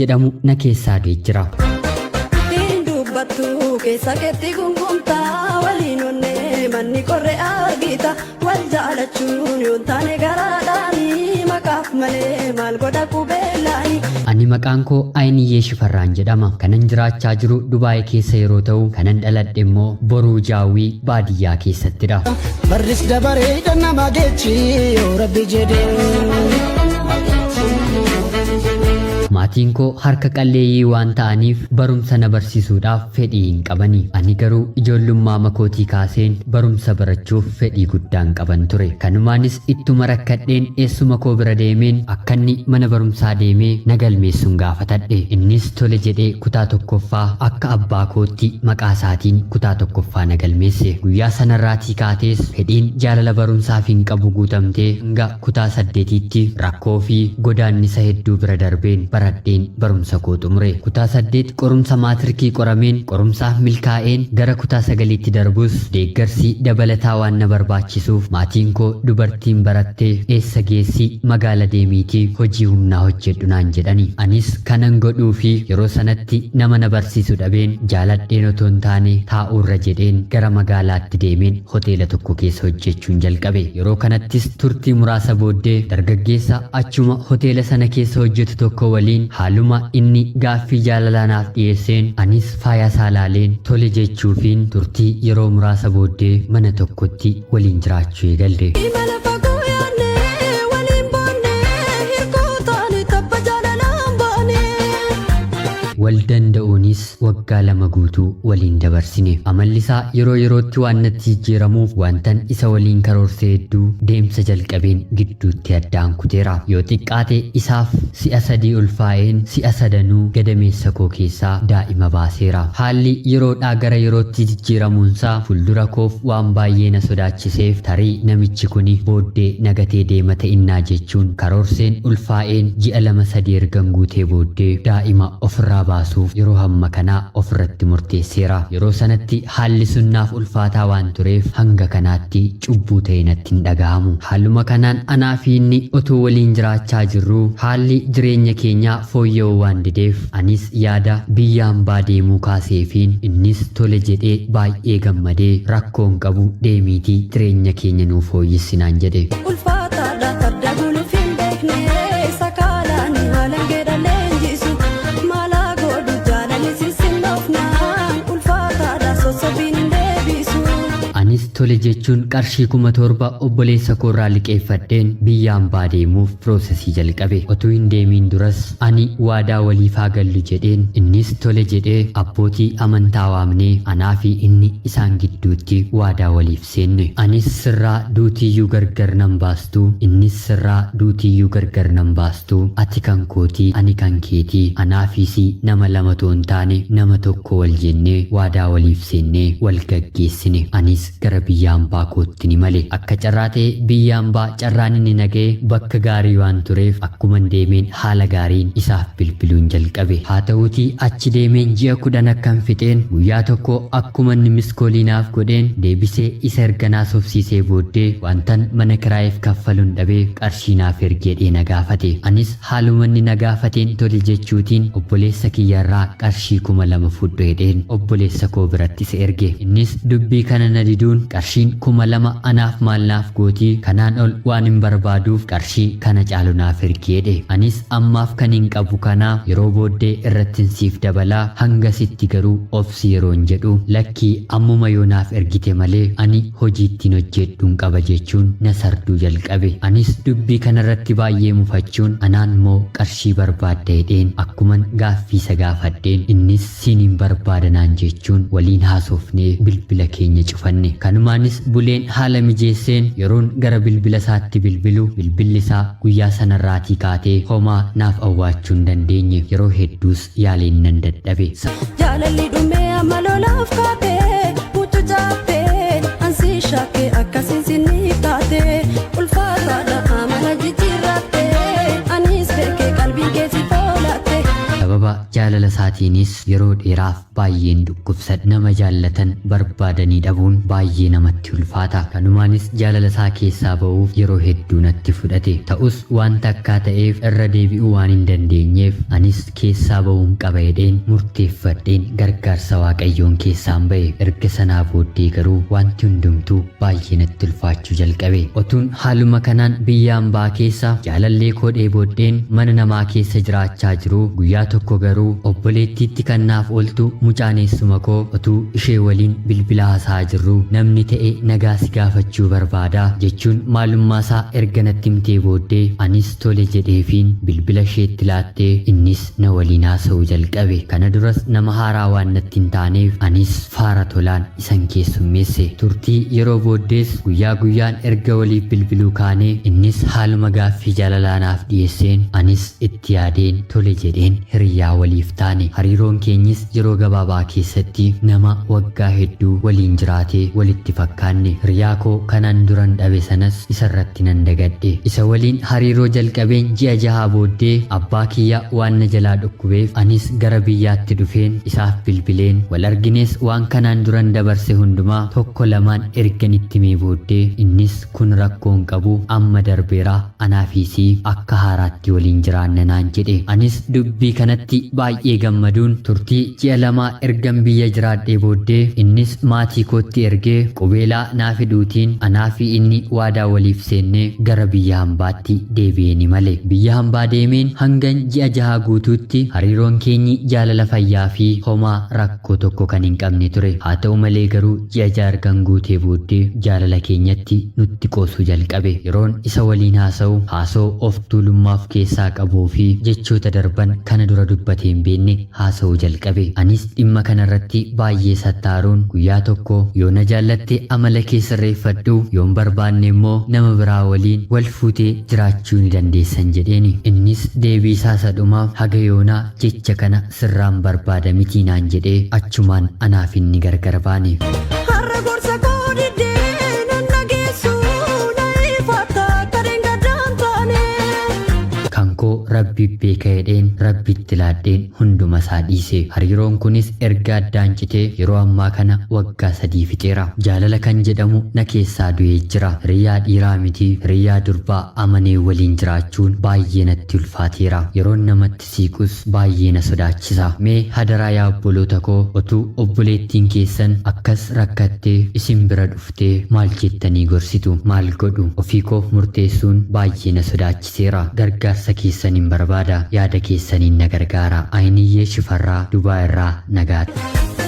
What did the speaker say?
jedhamu na keessaa geejjira. Dubbatu keessa keetti gunguntaa waliin onnee manni korree argita wal jaalachuun yoo taane garaadhaanii maqaaf malee maal godha qubeellaani. Ani maqaan koo Ayiniyyee Shifarraan jedhama. Kanan jiraachaa jiru Dubaay keessa yeroo ta'u kanan dhaladhe immoo Boruu Jaawii baadiyyaa keessattidha. Barris dabaree nama geechi yoo rabbi jedhee. Maatiin koo harka qalleeyyii waan ta'aniif barumsa na barsiisuudhaaf fedhii hin qabani. Ani garuu ijoollummaa makootii kaaseen barumsa barachuuf fedhii guddaan qaban ture. Kanumaanis ittuma rakkadheen eessuma koo bira deemeen akka inni mana barumsaa deemee na galmeessuun gaafatadhe. Innis tole jedhee kutaa tokkoffaa akka abbaa kootti maqaa isaatiin kutaa tokkoffaa na galmeesse. Guyyaa sanarraatii kaatees fedhiin jaalala barumsaaf hin qabu guutamtee hanga kutaa 8tti rakkoo fi godaannisa hedduu bira darbeen baradheen barumsa koo xumure. Kutaa 8 qorumsa maatirikii qorameen qorumsaaf milkaa'een gara kutaa 9tti darbus deeggarsi dabalataa waan na barbaachisuuf maatiin koo dubartiin barattee eessa geessi magaala deemiitii hojii humnaa hojjedhu naan jedhani. Anis kanan godhuu fi yeroo sanatti nama na barsiisu dhabeen jaaladheen otoo hin taane taa'uurra jedheen gara magaalaatti deemeen hoteela tokko keessa hojjechuun jalqabe. Yeroo kanattis turtii muraasa booddee dargaggeessa achuma hoteela sana keessa hojjetu tokko waliin haaluma inni gaaffii jaalalaa naaf dhiyeesseen anis faaya isaa laaleen tole jechuufiin turtii yeroo muraasa booddee mana tokkotti waliin jiraachuu eegalle. Wal danda'uunis waggaa 2 guutuu waliin dabarsine. Amallisaa yeroo yerootti waan natti jijjiiramuuf wantan isa waliin karoorsee hedduu deemsa jalqabeen gidduutti addaan kuteera. Yoo xiqqaate isaaf si'a 3 ulfaa'een si'a 3 gadameessa koo keessaa daa'ima baaseera. Haalli yeroodhaa gara yerootti jijjiiramuunsaa fuuldura koof waan baay'ee na sodaachiseef tarii namichi kuni booddee nagatee deema ta'innaa jechuun karoorseen ulfaa'een ji'a 2-3 ergan guutee booddee daa'ima ofirraa baasuuf yeroo hamma kanaa ofirratti murteesseera. Yeroo sanatti haalli sunnaaf ulfaataa waan tureef hanga kanaatti cubbuu ta'e natti hin dhaga'amu. Haaluma kanaan anaa fi inni otoo waliin jiraachaa jirru haalli jireenya keenyaa fooyya'uu waan dideef anis yaada biyya hambaa deemuu kaaseefiin innis tole jedhee baay'ee gammadee rakkoon qabu deemiitii jireenya keenya nuuf fooyyessinaan jedhe. Tole jechuun qarshii 7,000 obboleessa koorraa liqeeffadheen biyya hambaa deemuuf piroosesii jalqabe. Otoo hin deemiin duras ani waadaa waliif haa gallu jedheen innis tole jedhee abbootii amantaa waamnee anaa fi inni isaan gidduutti waadaa waliif seenne. Anis sirraa duutiyyuu gargar nan baastuu innis sirraa duutiyyuu gargar nan baastuu ati kan kootii ani kan keetii anaa fi nama 2 toon taane nama tokko wal jennee waadaa waliif seennee wal gaggeessine. Anis gara biyya hambaa kootti ni male. Akka carraa ta'e biyya hambaa carraan inni nagee bakka gaarii waan tureef akkuman deemeen haala gaariin isaaf bilbiluun jalqabe. Haa ta'uutii achi deemeen ji'a 10 akkan fixeen guyyaa tokko akkuma inni miskooliinaaf godheen deebisee isa erganaa sofsiisee booddee wantan mana kiraayeef kaffaluun dhabee qarshii naaf ergee na gaafate. Anis haaluma inni na gaafateen tole jechuutiin obboleessa kiyyarraa qarshii 2,000 fudhu jedheen obboleessa koo biratti isa erge. Innis dubbii kana na diduun qarshiin 2,000 anaaf maal naaf gootii kanaan ol waan hin barbaaduuf qarshii kana caalu naaf ergeedhe. Anis ammaaf kan hin qabu kanaa yeroo booddee irratti siif dabalaa hangasitti garuu obsi yeroon jedhu lakkii ammuma yoo naaf ergite malee ani hojiittiin hojjedhuun qaba jechuun na sarduu jalqabe. Anis dubbii kanarratti baay'ee mufachuun anaan moo qarshii barbaadda jedheen akkuman gaaffiisa gaafadheen innis siin hin barbaadanaan jechuun waliin haasofnee bilbila keenya cufanne. Kanumaanis buleen haala mijeesseen yeroon gara bilbila isaatti bilbilu bilbilli isaa guyyaa sanarraatii kaatee homaa naaf awwaachuu hin dandeenye. Yeroo hedduus yaaleen nan dadhabe. Jaalalli dhumee amma lolaaf kaatee mutu jaabbee ansii shaakee akkasiin sinii taatee ulfaataadha amala jijjiirrattee anis beekee qalbii keessa foolaattee. Sababa jaalala jaalala isaatiinis yeroo dheeraaf baay'een dhukkubsadhe. Nama jaallatan barbaadanii dhabuun baay'ee namatti ulfaata. Kanumaanis jaalala isaa keessaa ba'uuf yeroo hedduu natti fudhate. Ta'us wanta akka ta'eef irra deebi'uu waan hin dandeenyeef anis keessaa ba'uun qaba jedheen murteeffadheen gargaarsa Waaqayyoon keessaan ba'e. Erga sanaa booddee garuu wanti hundumtuu baay'ee natti ulfaachuu jalqabe. Otuun haaluma kanaan biyya hambaa keessa jaalallee koo dheebooddeen mana namaa keessa jiraachaa jiru. Guyyaa tokko garuu obboleettiitti kan naaf ooltu mucaaneessuma koo otuu ishee waliin bilbila haasa'aa jirru namni ta'e nagaa si gaafachuu barbaada jechuun maalummaa isaa erga natti himtee booddee anis tole jedheefiin bilbila isheetti laattee innis na waliin haasa'uu jalqabe. Kana duras nama haaraa waan natti hin taaneef anis faara tolaan isan keessummeesse. Turtii yeroo booddees guyyaa guyyaan erga waliif bilbiluu kaanee innis haaluma gaaffii jaalalaa naaf dhiyeesseen anis itti yaadeen tole jedheen hiriyaa waliif taane. Hariiroon keenyis yeroo gabaabaa keessatti nama waggaa hedduu waliin jiraatee walitti fakkaanne. Hiriyaa koo kanaan duran dhabe sanas isarratti nan dagadhe. Isa waliin hariiroo jalqabeen ji'a jahaa booddee abbaa kiyya waan na jalaa dhukkubeef anis gara biyyaatti dhufeen isaaf bilbileen wal argines waan kanaan duran dabarse hundumaa tokko lamaan erganitti mee booddee innis kun rakkoon qabu amma darbeera anaafisii akka haaraatti waliin jiraanna naan jedhe. Anis dubbii kanatti baay'ee gammaduun turtii ji'a lamaa ergan biyya jiraadhee booddee innis maatii kootti ergee qubeelaa naa fiduutiin anaa fi inni waadaa waliif seennee gara biyya hambaatti deebi'ee male. Biyya hambaa deemeen hangan ji'a jahaa guutuutti hariiroon keenyi jaalala fayyaa fi homaa rakkoo tokko kan hin qabne ture. Haa ta'u malee garuu ji'a jaha ergan guutee booddee jaalala keenyatti nutti qoosuu jalqabe. Yeroon isa waliin haasa'u of tuulummaaf keessaa qabuu fi jechoota darban kana dura dubbatee hin beekne haasa'uu jalqabe. Anis dhimma kanarratti baay'ee sattaaruun guyyaa tokko yoo na jaallatte amala kee sirreeffadhu yoon barbaanne immoo nama biraa waliin wal fuutee jiraachuu ni dandeessan jedheeni. Innis deebii isaa sadhumaaf haga yoonaa jecha kana sirraan barbaada mitii naan jedhee achumaan anaaf inni gargar baane. Har'a gorsa koo diddee nan dhageessu na ifaata kadeen gaddaan taane. Kan koo rabbi beeka jedheen rabbitti laadheen hunduma isaa dhiise. Hariiroon kunis erga addaan citee yeroo ammaa kana waggaa 3 fixeera. Jaalala kan jedhamu na keessaa du'ee jira. Hiriyaa dhiiraa miti hiriyaa durbaa amanee waliin jiraachuun baay'ee natti ulfaateera. Yeroon namatti siiqus baay'ee na sodaachisa. Mee hadaraa yaa obboloota koo otuu obboleettiin keessan akkas rakkattee isin bira dhuftee maal jettanii gorsitu? Maal godhu? Ofii koof murteessuun baay'ee na sodaachiseera. Gargaarsa keessaniin barbaada. Yaada keessaniin na gargaara. Ayiniyyee Shifarraa Dubaa irraa nagaatti.